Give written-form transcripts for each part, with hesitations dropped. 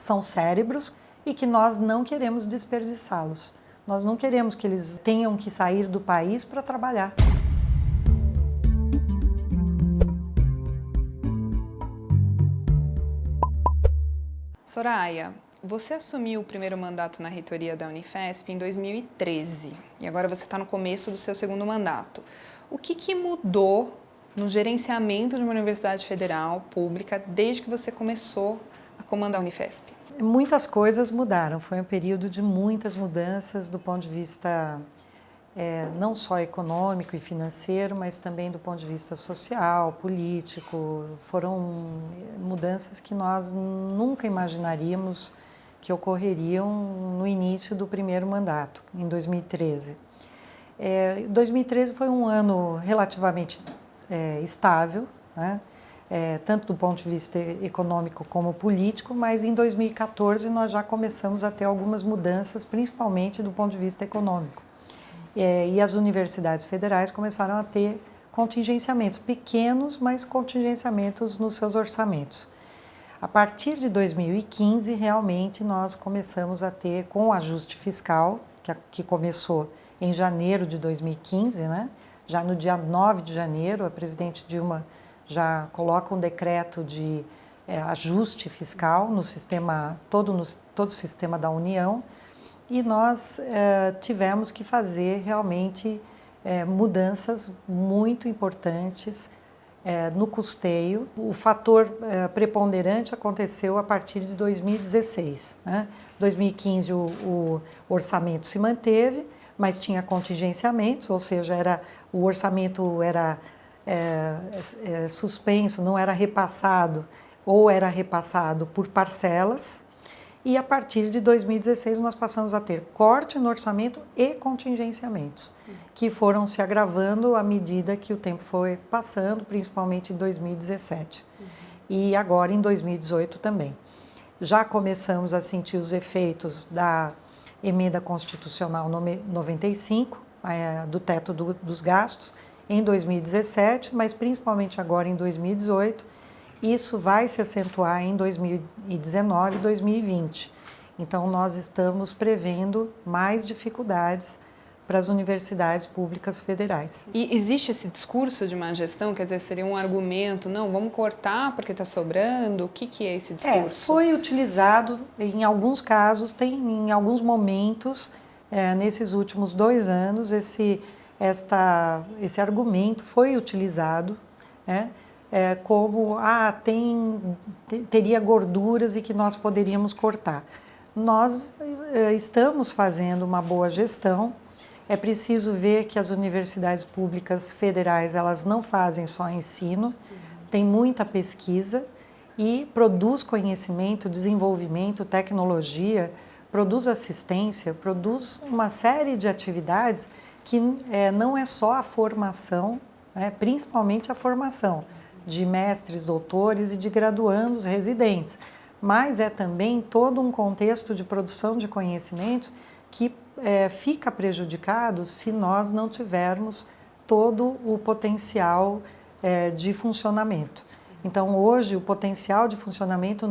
são cérebros e que nós não queremos desperdiçá-los. Nós não queremos que eles tenham que sair do país para trabalhar. Soraya, você assumiu o primeiro mandato na reitoria da Unifesp em 2013 e agora você está no começo do seu segundo mandato. O que mudou no gerenciamento de uma universidade federal pública desde que você começou a comandar a Unifesp? Muitas coisas mudaram, foi um período de muitas mudanças do ponto de vista não só econômico e financeiro, mas também do ponto de vista social, político. Foram mudanças que nós nunca imaginaríamos que ocorreriam no início do primeiro mandato, em 2013. 2013 foi um ano relativamente estável, né? Tanto do ponto de vista econômico como político, mas em 2014 nós já começamos a ter algumas mudanças, principalmente do ponto de vista econômico. E as universidades federais começaram a ter contingenciamentos pequenos, mas contingenciamentos nos seus orçamentos. A partir de 2015, realmente, nós começamos a ter, com o ajuste fiscal, que começou em janeiro de 2015, né? Já no dia 9 de janeiro, a presidente Dilma já coloca um decreto de ajuste fiscal no sistema, todo o sistema da União, e nós tivemos que fazer realmente mudanças muito importantes no custeio. O fator preponderante aconteceu a partir de 2016. Né? 2015 o orçamento se manteve, mas tinha contingenciamentos, ou seja, o orçamento era suspenso, não era repassado, ou era repassado por parcelas. E a partir de 2016 nós passamos a ter corte no orçamento e contingenciamentos, que foram se agravando à medida que o tempo foi passando, principalmente em 2017. E agora em 2018 também. Já começamos a sentir os efeitos da emenda constitucional 95, do teto dos gastos, em 2017, mas principalmente agora em 2018. Isso vai se acentuar em 2019 e 2020. Então, nós estamos prevendo mais dificuldades para as universidades públicas federais. E existe esse discurso de má gestão, quer dizer, seria um argumento, não, vamos cortar porque está sobrando? O que é esse discurso? Foi utilizado em alguns casos, em alguns momentos, nesses últimos 2 anos, esse argumento foi utilizado, como teria gorduras e que nós poderíamos cortar. Nós estamos fazendo uma boa gestão. É preciso ver que as universidades públicas federais, elas não fazem só ensino, tem muita pesquisa e produz conhecimento, desenvolvimento, tecnologia, produz assistência, produz uma série de atividades que não é só a formação, principalmente a formação de mestres, doutores e de graduandos residentes, mas é também todo um contexto de produção de conhecimentos que fica prejudicado se nós não tivermos todo o potencial de funcionamento. Então, hoje, o potencial de funcionamento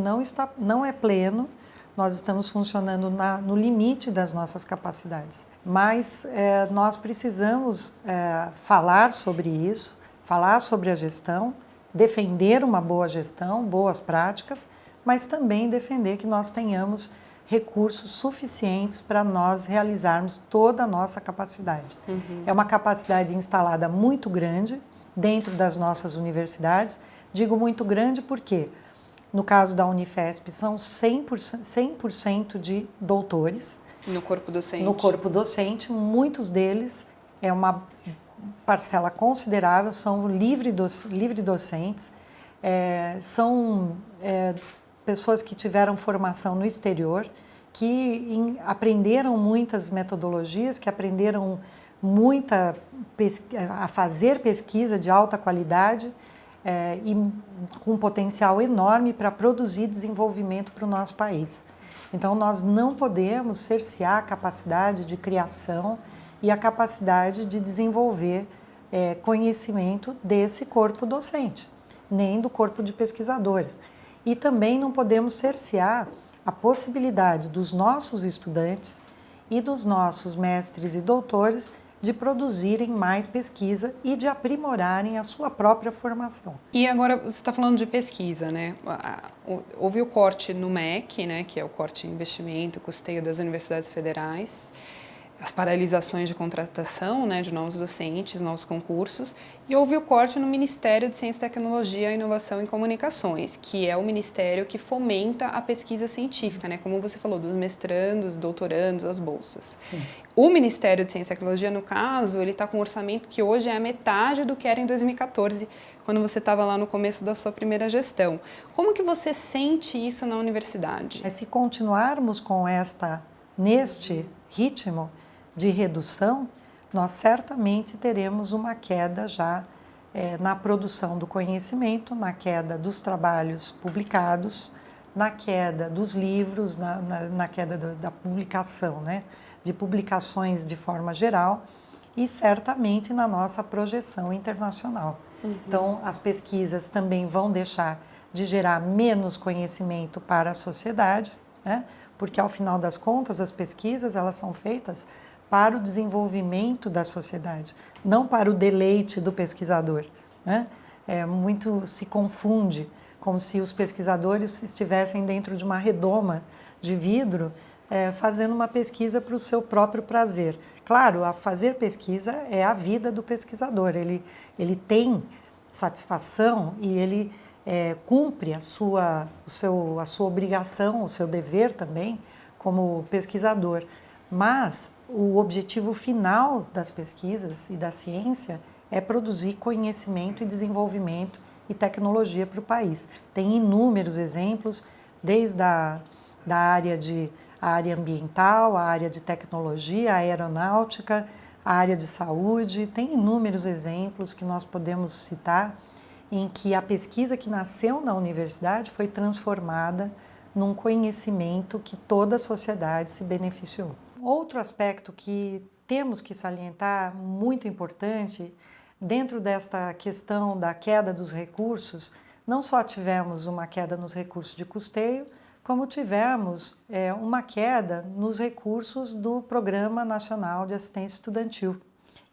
não é pleno, nós estamos funcionando no limite das nossas capacidades, mas nós precisamos falar sobre isso, falar sobre a gestão, defender uma boa gestão, boas práticas, mas também defender que nós tenhamos recursos suficientes para nós realizarmos toda a nossa capacidade. É uma capacidade instalada muito grande dentro das nossas universidades. Digo muito grande porque, no caso da Unifesp, são 100% de doutores. No corpo docente? No corpo docente, muitos deles, uma parcela considerável, são livre docentes, são pessoas que tiveram formação no exterior, que aprenderam muitas metodologias, que aprenderam a fazer pesquisa de alta qualidade e com um potencial enorme para produzir desenvolvimento para o nosso país. Então, nós não podemos cercear a capacidade de criação e a capacidade de desenvolver conhecimento desse corpo docente, nem do corpo de pesquisadores. E também não podemos cercear a possibilidade dos nossos estudantes e dos nossos mestres e doutores de produzirem mais pesquisa e de aprimorarem a sua própria formação. E agora você está falando de pesquisa, né? Houve o corte no MEC, né, que é o corte em investimento, custeio das universidades federais, as paralisações de contratação, né, de novos docentes, novos concursos, e houve o corte no Ministério de Ciência, Tecnologia, Inovação e Comunicações, que é o ministério que fomenta a pesquisa científica, né, como você falou, dos mestrandos, doutorandos, as bolsas. Sim. O Ministério de Ciência e Tecnologia, no caso, ele está com um orçamento que hoje é a metade do que era em 2014, quando você estava lá no começo da sua primeira gestão. Como que você sente isso na universidade? Se continuarmos com neste ritmo de redução, nós certamente teremos uma queda já na produção do conhecimento, na queda dos trabalhos publicados, na queda dos livros, na queda da publicação, né? De publicações de forma geral e certamente na nossa projeção internacional. Então, as pesquisas também vão deixar de gerar menos conhecimento para a sociedade, né? Porque ao final das contas as pesquisas elas são feitas para o desenvolvimento da sociedade, não para o deleite do pesquisador, né? Muito se confunde, como se os pesquisadores estivessem dentro de uma redoma de vidro, fazendo uma pesquisa para o seu próprio prazer. Claro, a fazer pesquisa é a vida do pesquisador, ele tem satisfação e ele cumpre a sua obrigação, o seu dever também como pesquisador, mas o objetivo final das pesquisas e da ciência é produzir conhecimento e desenvolvimento e tecnologia para o país. Tem inúmeros exemplos, desde a área ambiental, a área de tecnologia, a aeronáutica, a área de saúde, tem inúmeros exemplos que nós podemos citar em que a pesquisa que nasceu na universidade foi transformada num conhecimento que toda a sociedade se beneficiou. Outro aspecto que temos que salientar, muito importante, dentro desta questão da queda dos recursos, não só tivemos uma queda nos recursos de custeio, como tivemos uma queda nos recursos do Programa Nacional de Assistência Estudantil,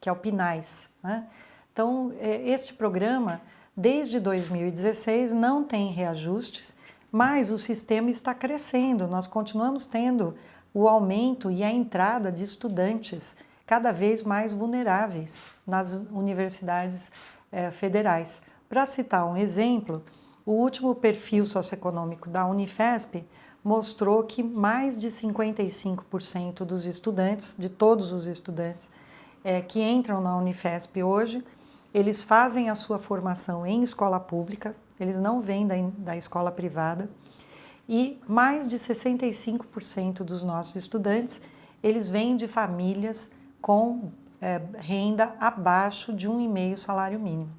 que é o PNAES, né? Então, este programa, desde 2016, não tem reajustes, mas o sistema está crescendo, nós continuamos tendo o aumento e a entrada de estudantes cada vez mais vulneráveis nas universidades federais. Para citar um exemplo, o último perfil socioeconômico da Unifesp mostrou que mais de 55% dos estudantes, de todos os estudantes que entram na Unifesp hoje, eles fazem a sua formação em escola pública, eles não vêm da escola privada, e mais de 65% dos nossos estudantes, eles vêm de famílias com renda abaixo de 1,5 salário mínimo,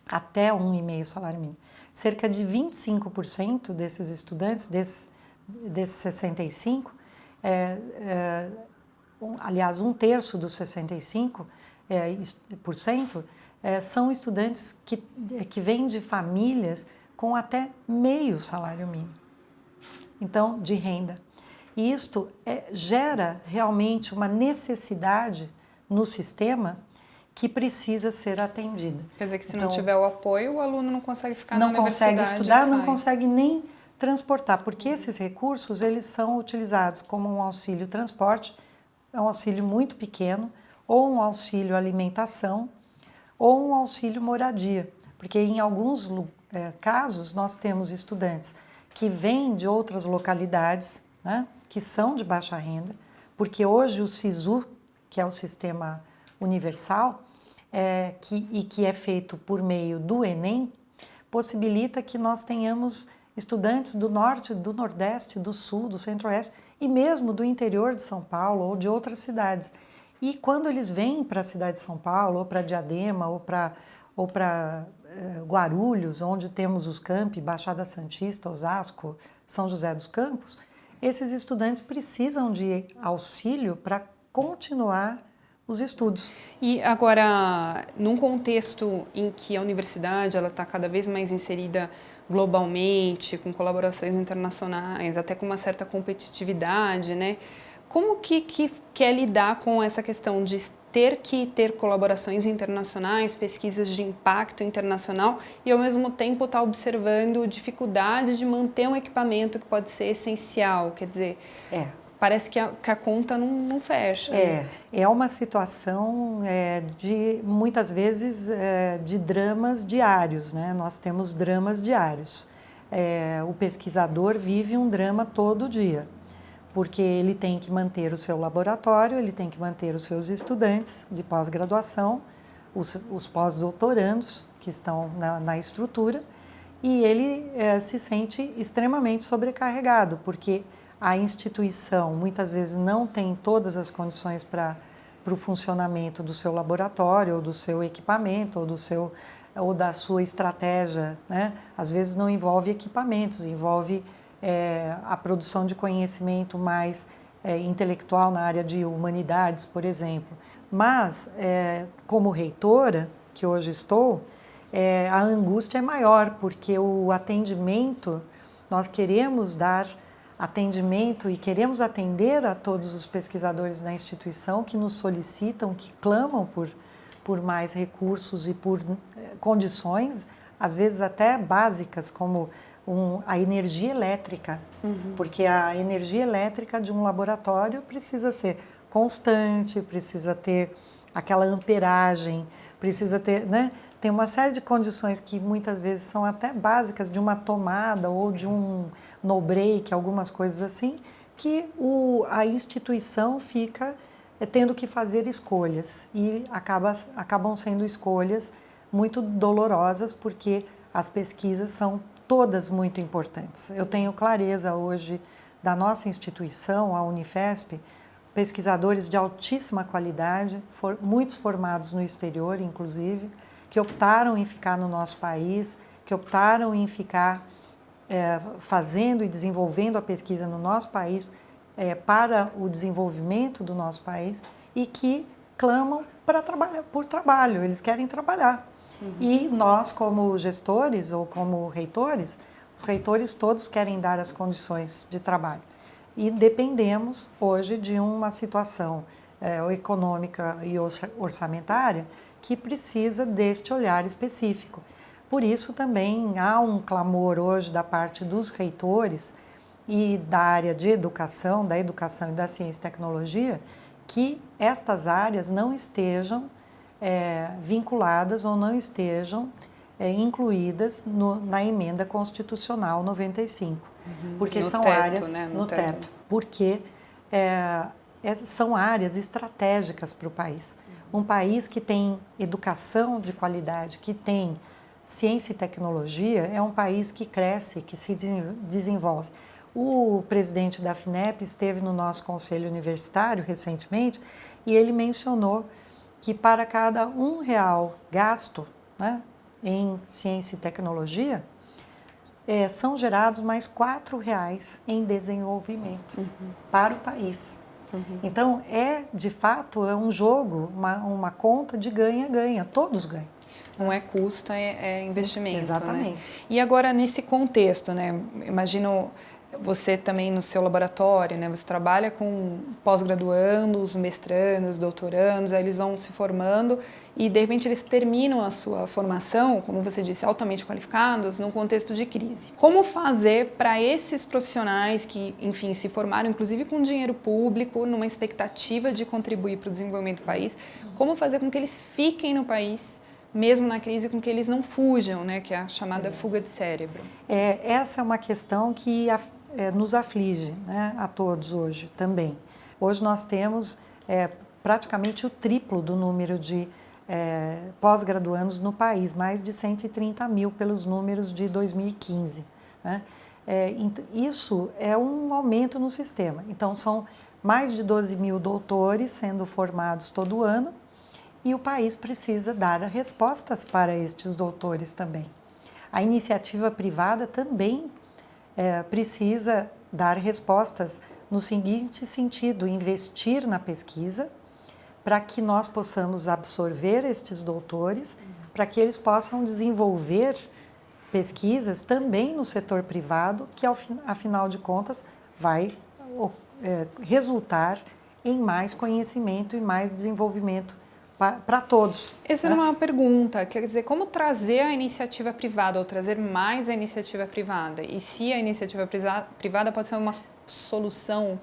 até 1,5 salário mínimo. Cerca de 25% desses estudantes, desses 65%, aliás, 1/3 dos 65%, são estudantes que vêm de famílias com até meio salário mínimo, então, de renda. E isto gera realmente uma necessidade no sistema que precisa ser atendida. Quer dizer que se não tiver o apoio, o aluno não consegue ficar na Não universidade. consegue estudar, não consegue nem transportar, porque esses recursos eles são utilizados como um auxílio transporte, é um auxílio muito pequeno, ou um auxílio alimentação, ou um auxílio moradia, porque em alguns casos nós temos estudantes que vêm de outras localidades, né, que são de baixa renda, porque hoje o SISU, que é o Sistema Universal, que é feito por meio do Enem, possibilita que nós tenhamos estudantes do Norte, do Nordeste, do Sul, do Centro-Oeste e mesmo do interior de São Paulo ou de outras cidades. E quando eles vêm para a cidade de São Paulo, ou para Diadema, ou para Guarulhos, onde temos os campi, Baixada Santista, Osasco, São José dos Campos, esses estudantes precisam de auxílio para continuar os estudos. E agora, num contexto em que a universidade está cada vez mais inserida globalmente, com colaborações internacionais, até com uma certa competitividade, né? Como que quer lidar com essa questão de ter que ter colaborações internacionais, pesquisas de impacto internacional e, ao mesmo tempo, estar observando dificuldade de manter um equipamento que pode ser essencial? Quer dizer, parece que a conta não fecha. É uma situação de, muitas vezes, de dramas diários, né? Nós temos dramas diários. O pesquisador vive um drama todo dia, porque ele tem que manter o seu laboratório, ele tem que manter os seus estudantes de pós-graduação, os pós-doutorandos que estão na estrutura, e ele se sente extremamente sobrecarregado, porque a instituição muitas vezes não tem todas as condições para o funcionamento do seu laboratório, ou do seu equipamento, ou da sua estratégia, né? Às vezes não envolve equipamentos, envolve a produção de conhecimento mais intelectual na área de humanidades, por exemplo. Mas, como reitora, que hoje estou, a angústia é maior, porque o atendimento, nós queremos dar atendimento e queremos atender a todos os pesquisadores da instituição que nos solicitam, que clamam por mais recursos e por condições, às vezes até básicas, como a energia elétrica, porque a energia elétrica de um laboratório precisa ser constante, precisa ter aquela amperagem, precisa ter, né? Tem uma série de condições que muitas vezes são até básicas de uma tomada ou de um no break, algumas coisas assim, que a instituição fica tendo que fazer escolhas e acabam sendo escolhas muito dolorosas, porque as pesquisas são todas muito importantes. Eu tenho clareza hoje da nossa instituição, a Unifesp, pesquisadores de altíssima qualidade, muitos formados no exterior, inclusive, que optaram em ficar no nosso país, que optaram em ficar fazendo e desenvolvendo a pesquisa no nosso país para o desenvolvimento do nosso país e que clamam por trabalho, eles querem trabalhar. E nós, como gestores ou como reitores, os reitores todos querem dar as condições de trabalho. E dependemos hoje de uma situação econômica e orçamentária que precisa deste olhar específico. Por isso também há um clamor hoje da parte dos reitores e da área de educação, da educação e da ciência e tecnologia, que estas áreas não estejam vinculadas ou não estejam incluídas na emenda constitucional 95, porque são áreas no teto, porque são áreas estratégicas para o país. Um país que tem educação de qualidade, que tem ciência e tecnologia, é um país que cresce, que se desenvolve. O presidente da FINEP esteve no nosso conselho universitário recentemente e ele mencionou que para cada R$1 gasto, né, em ciência e tecnologia, são gerados mais R$4 em desenvolvimento para o país. Então, de fato, é um jogo, uma conta de ganha-ganha, todos ganham. Não é custo, é investimento. Exatamente. Né? E agora, nesse contexto, né, imagino você também no seu laboratório, né, você trabalha com pós-graduandos, mestrandos, doutorandos, aí eles vão se formando e, de repente, eles terminam a sua formação, como você disse, altamente qualificados, num contexto de crise. Como fazer para esses profissionais que, enfim, se formaram, inclusive com dinheiro público, numa expectativa de contribuir para o desenvolvimento do país, como fazer com que eles fiquem no país, mesmo na crise, com que eles não fujam, né, que é a chamada fuga de cérebro? Essa é uma questão que nos aflige, né, a todos hoje também. Hoje nós temos praticamente o triplo do número de pós-graduandos no país, mais de 130 mil pelos números de 2015. Né? Isso é um aumento no sistema. Então, são mais de 12 mil doutores sendo formados todo ano e o país precisa dar respostas para estes doutores também. A iniciativa privada também precisa dar respostas no seguinte sentido: investir na pesquisa, para que nós possamos absorver estes doutores, para que eles possam desenvolver pesquisas também no setor privado, que afinal de contas vai resultar em mais conhecimento e mais desenvolvimento para todos. Essa era uma pergunta, quer dizer, como trazer a iniciativa privada ou trazer mais a iniciativa privada? E se a iniciativa privada pode ser uma solução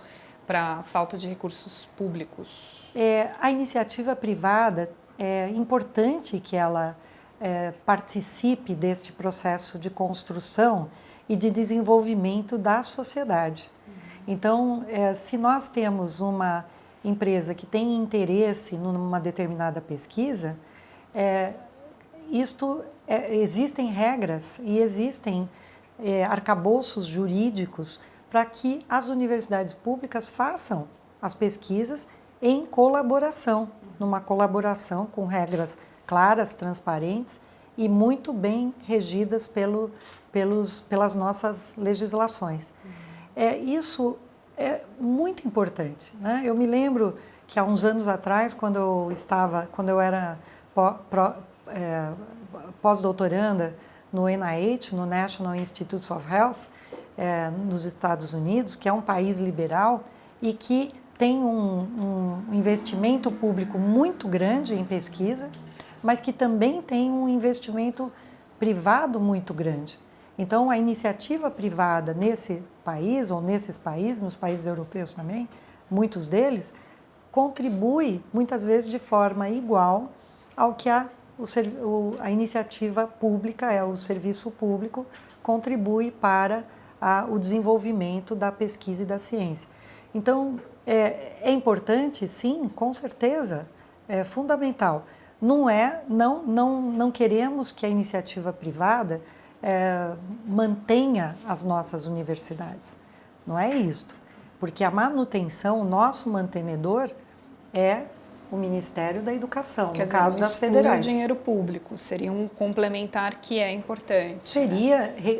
para a falta de recursos públicos? A iniciativa privada, é importante que ela participe deste processo de construção e de desenvolvimento da sociedade. Então, se nós temos uma empresa que tem interesse numa determinada pesquisa, existem regras e existem arcabouços jurídicos para que as universidades públicas façam as pesquisas em colaboração, numa colaboração com regras claras, transparentes e muito bem regidas pelas nossas legislações. Isso é muito importante, né? Eu me lembro que há uns anos atrás, quando eu era pós-doutoranda no NIH, no National Institutes of Health, nos Estados Unidos, que é um país liberal e que tem um investimento público muito grande em pesquisa, mas que também tem um investimento privado muito grande. Então, a iniciativa privada nesse país, ou nesses países, nos países europeus também, muitos deles, contribui muitas vezes de forma igual ao que a iniciativa pública, o serviço público, contribui para o desenvolvimento da pesquisa e da ciência. Então, é importante, sim, com certeza, é fundamental. Não queremos que a iniciativa privada mantenha as nossas universidades. Não é isto. Porque a manutenção, o nosso mantenedor é o Ministério da Educação, no caso das federais. O dinheiro público seria um complementar que é importante.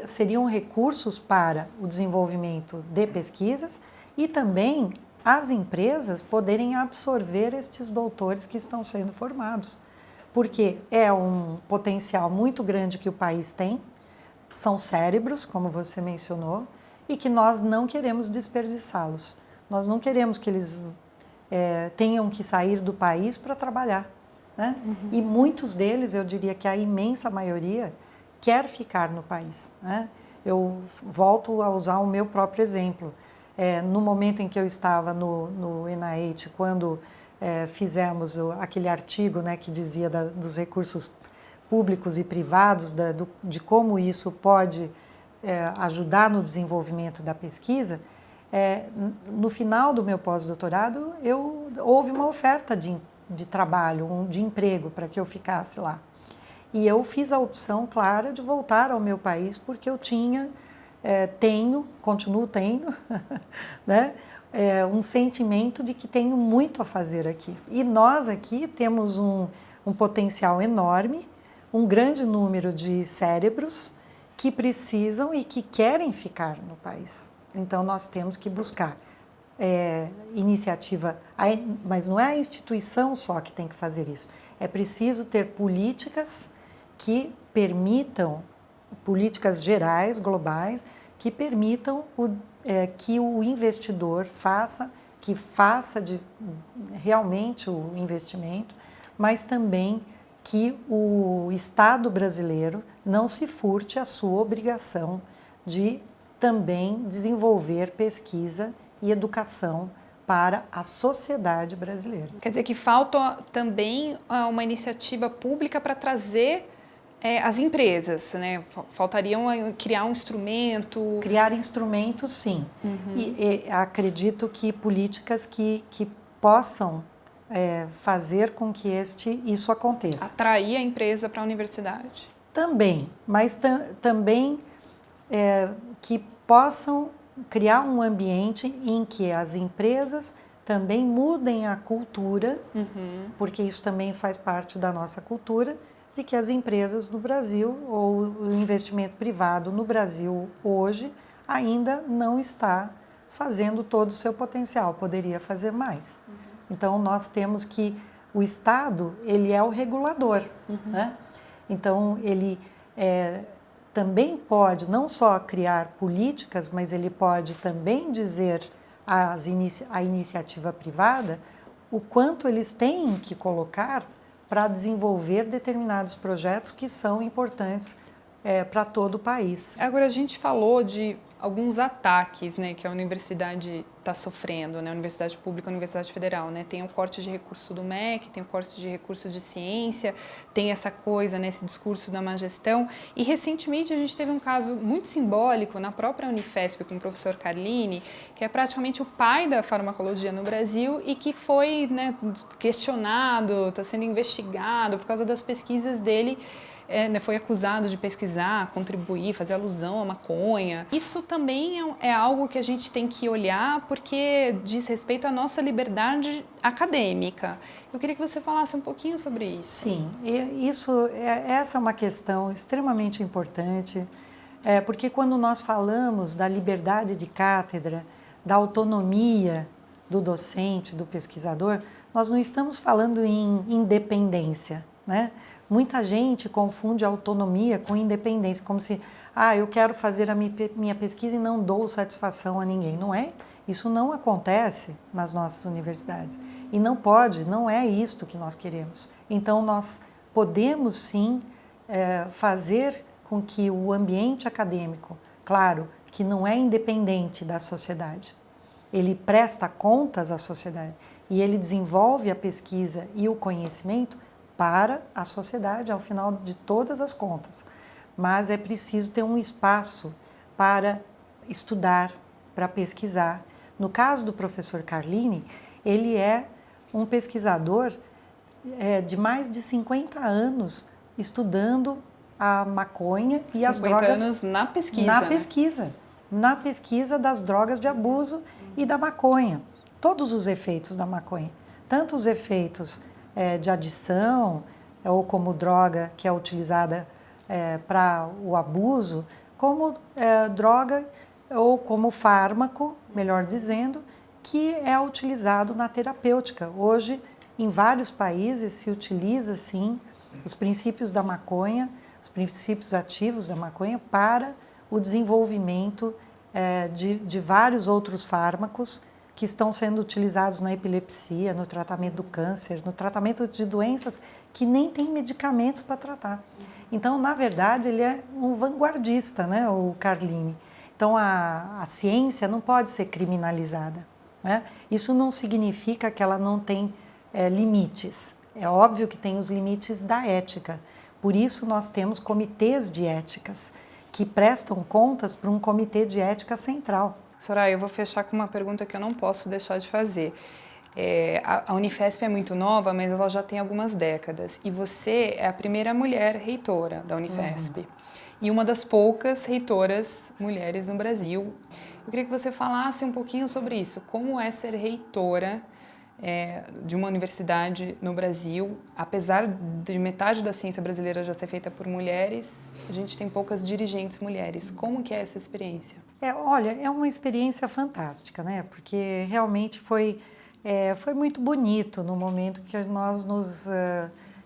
Seriam recursos para o desenvolvimento de pesquisas e também as empresas poderem absorver estes doutores que estão sendo formados. Porque é um potencial muito grande que o país tem, são cérebros, como você mencionou, e que nós não queremos desperdiçá-los. Nós não queremos que eles tenham que sair do país para trabalhar, né? E muitos deles, eu diria que a imensa maioria, quer ficar no país, né? Eu volto a usar o meu próprio exemplo. No momento em que eu estava no NIH, quando fizemos aquele artigo, né, que dizia dos recursos públicos e privados, de como isso pode ajudar no desenvolvimento da pesquisa, no final do meu pós-doutorado, houve uma oferta de trabalho, de emprego para que eu ficasse lá. E eu fiz a opção clara de voltar ao meu país, porque eu continuo tendo, né, um sentimento de que tenho muito a fazer aqui. E nós aqui temos um potencial enorme, um grande número de cérebros que precisam e que querem ficar no país. Então, nós temos que buscar iniciativa, mas não é a instituição só que tem que fazer isso. É preciso ter políticas que permitam, políticas gerais, globais, que permitam que o investidor faça realmente o investimento, mas também que o Estado brasileiro não se furte a sua obrigação de também desenvolver pesquisa e educação para a sociedade brasileira. Quer dizer que falta também uma iniciativa pública para trazer as empresas, né? Faltariam criar um instrumento... Criar instrumentos, sim. E acredito que políticas que possam fazer com que isso aconteça. Atrair a empresa para a universidade. Também, mas também que possam criar um ambiente em que as empresas também mudem a cultura, porque isso também faz parte da nossa cultura, de que as empresas no Brasil, ou o investimento privado no Brasil hoje, ainda não está fazendo todo o seu potencial, poderia fazer mais. Então, nós temos que o Estado, ele é o regulador, né? Então, ele também pode não só criar políticas, mas ele pode também dizer à iniciativa privada o quanto eles têm que colocar para desenvolver determinados projetos que são importantes para todo o país. Agora, a gente falou de alguns ataques, né, que a universidade está sofrendo, né, a universidade pública, a universidade federal, né, tem o corte de recurso do MEC, tem o corte de recurso de ciência, tem essa coisa, né, esse discurso da má gestão, e recentemente a gente teve um caso muito simbólico na própria Unifesp com o professor Carlini, que é praticamente o pai da farmacologia no Brasil e que foi, né, questionado, está sendo investigado por causa das pesquisas dele. Foi acusado de pesquisar, contribuir, fazer alusão à maconha. Isso também é algo que a gente tem que olhar porque diz respeito à nossa liberdade acadêmica. Eu queria que você falasse um pouquinho sobre isso. Sim, essa é uma questão extremamente importante, porque quando nós falamos da liberdade de cátedra, da autonomia do docente, do pesquisador, nós não estamos falando em independência, né? Muita gente confunde autonomia com independência, como se, eu quero fazer a minha pesquisa e não dou satisfação a ninguém. Não é? Isso não acontece nas nossas universidades. E não pode, não é isto que nós queremos. Então, nós podemos sim fazer com que o ambiente acadêmico, claro, que não é independente da sociedade, ele presta contas à sociedade e ele desenvolve a pesquisa e o conhecimento para a sociedade, ao final de todas as contas. Mas é preciso ter um espaço para estudar, para pesquisar. No caso do professor Carlini, ele é um pesquisador de mais de 50 anos estudando a maconha e as drogas... 50 anos na pesquisa. Na né? pesquisa. Na pesquisa das drogas de abuso e da maconha. Todos os efeitos da maconha. Tanto os efeitos de adição, ou como droga que é utilizada para o abuso, como droga ou como fármaco, melhor dizendo, que é utilizado na terapêutica. Hoje, em vários países, se utiliza, sim, os princípios da maconha, os princípios ativos da maconha para o desenvolvimento de vários outros fármacos que estão sendo utilizados na epilepsia, no tratamento do câncer, no tratamento de doenças que nem tem medicamentos para tratar. Então, na verdade, ele é um vanguardista, né, o Carlini. Então, a ciência não pode ser criminalizada, né? Isso não significa que ela não tem limites. É óbvio que tem os limites da ética. Por isso, nós temos comitês de éticas que prestam contas para um comitê de ética central. Soraya, eu vou fechar com uma pergunta que eu não posso deixar de fazer. A Unifesp é muito nova, mas ela já tem algumas décadas. E você é a primeira mulher reitora da Unifesp. E uma das poucas reitoras mulheres no Brasil. Eu queria que você falasse um pouquinho sobre isso. Como é ser reitora de uma universidade no Brasil? Apesar de metade da ciência brasileira já ser feita por mulheres, a gente tem poucas dirigentes mulheres. Como que é essa experiência? Olha, é uma experiência fantástica, né? Porque realmente foi muito bonito no momento que nós nos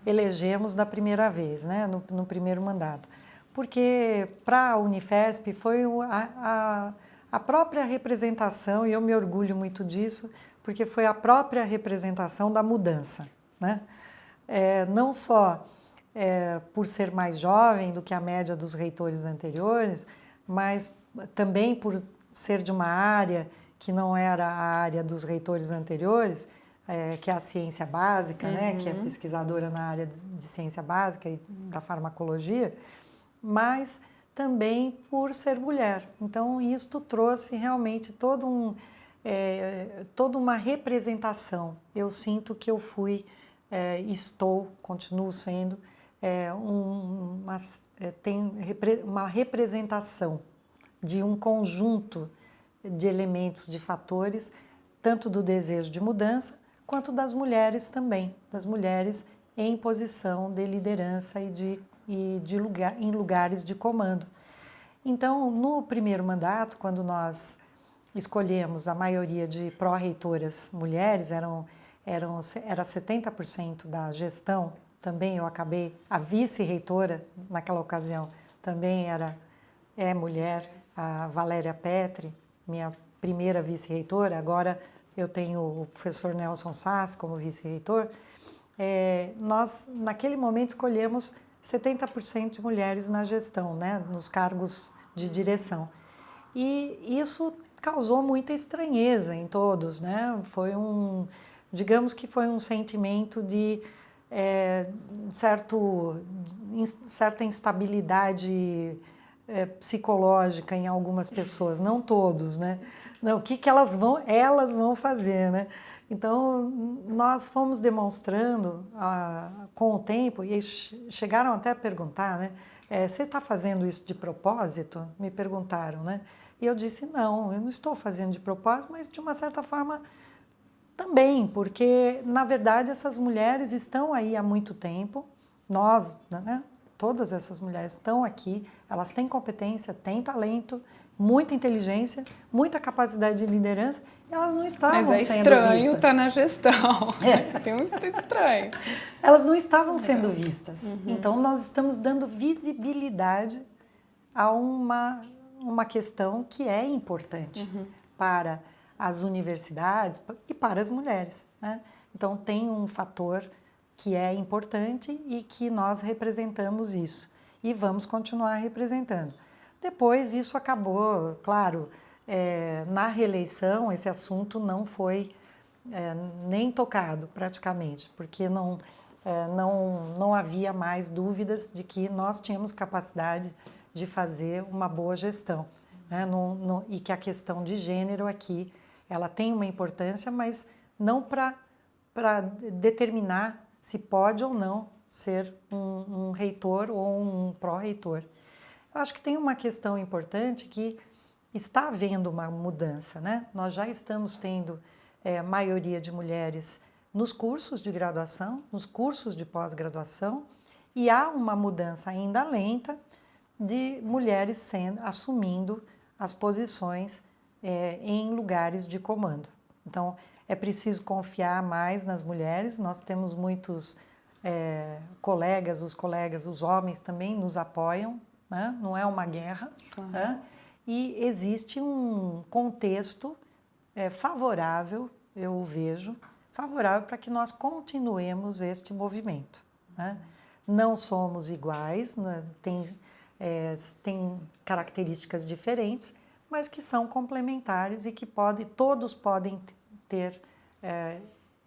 elegemos da primeira vez, né? No primeiro mandato. Porque para a Unifesp foi a própria representação, e eu me orgulho muito disso, porque foi a própria representação da mudança, né? Não só por ser mais jovem do que a média dos reitores anteriores, mas também por ser de uma área que não era a área dos reitores anteriores, que é a ciência básica, né? Que é pesquisadora na área de ciência básica e da farmacologia, mas também por ser mulher. Então, isto trouxe realmente toda uma representação. Eu sinto que eu fui, continuo sendo, uma representação de um conjunto de elementos, de fatores, tanto do desejo de mudança, quanto das mulheres também, das mulheres em posição de liderança em lugares de comando. Então, no primeiro mandato, quando nós escolhemos a maioria de pró-reitoras mulheres, eram era 70% da gestão, também eu acabei, a vice-reitora naquela ocasião também é mulher, a Valéria Petri, minha primeira vice-reitora, agora eu tenho o professor Nelson Sass como vice-reitor. Nós, naquele momento, escolhemos 70% de mulheres na gestão, né, nos cargos de direção. E isso causou muita estranheza em todos, né? Digamos que foi um sentimento de certa instabilidade psicológica em algumas pessoas, não todos, né? Não, o que elas vão fazer, né? Então, nós fomos demonstrando com o tempo, e chegaram até a perguntar, né? Você está fazendo isso de propósito? Me perguntaram, né? E eu disse, não, eu não estou fazendo de propósito, mas de uma certa forma também, porque, na verdade, essas mulheres estão aí há muito tempo, nós, né? Todas essas mulheres estão aqui, elas têm competência, têm talento, muita inteligência, muita capacidade de liderança, e elas não estavam sendo vistas. Mas é estranho estar na gestão. Tem um estranho. Elas não estavam sendo vistas. Então, nós estamos dando visibilidade a uma questão que é importante para as universidades e para as mulheres, né? Então, tem um fator que é importante e que nós representamos isso. E vamos continuar representando. Depois, isso acabou, claro, na reeleição, esse assunto não foi nem tocado praticamente, porque não havia mais dúvidas de que nós tínhamos capacidade de fazer uma boa gestão, né? E que a questão de gênero aqui, ela tem uma importância, mas não para determinar se pode ou não ser um reitor ou um pró-reitor. Eu acho que tem uma questão importante que está havendo uma mudança, né? Nós já estamos tendo maioria de mulheres nos cursos de graduação, nos cursos de pós-graduação, e há uma mudança ainda lenta de mulheres assumindo as posições em lugares de comando. Então, é preciso confiar mais nas mulheres. Nós temos muitos colegas, os homens também nos apoiam, né? Não é uma guerra, né? E existe um contexto favorável, eu vejo, favorável para que nós continuemos este movimento, né? Não somos iguais, né? Tem características diferentes, mas que são complementares e que todos podem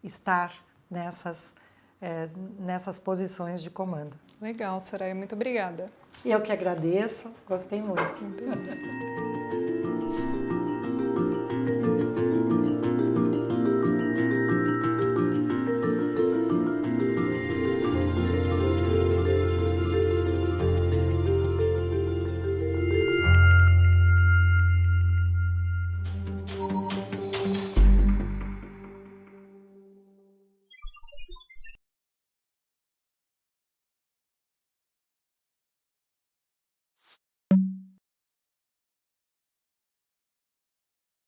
estar nessas posições de comando. Legal, Soraya, muito obrigada. Eu que agradeço, gostei muito.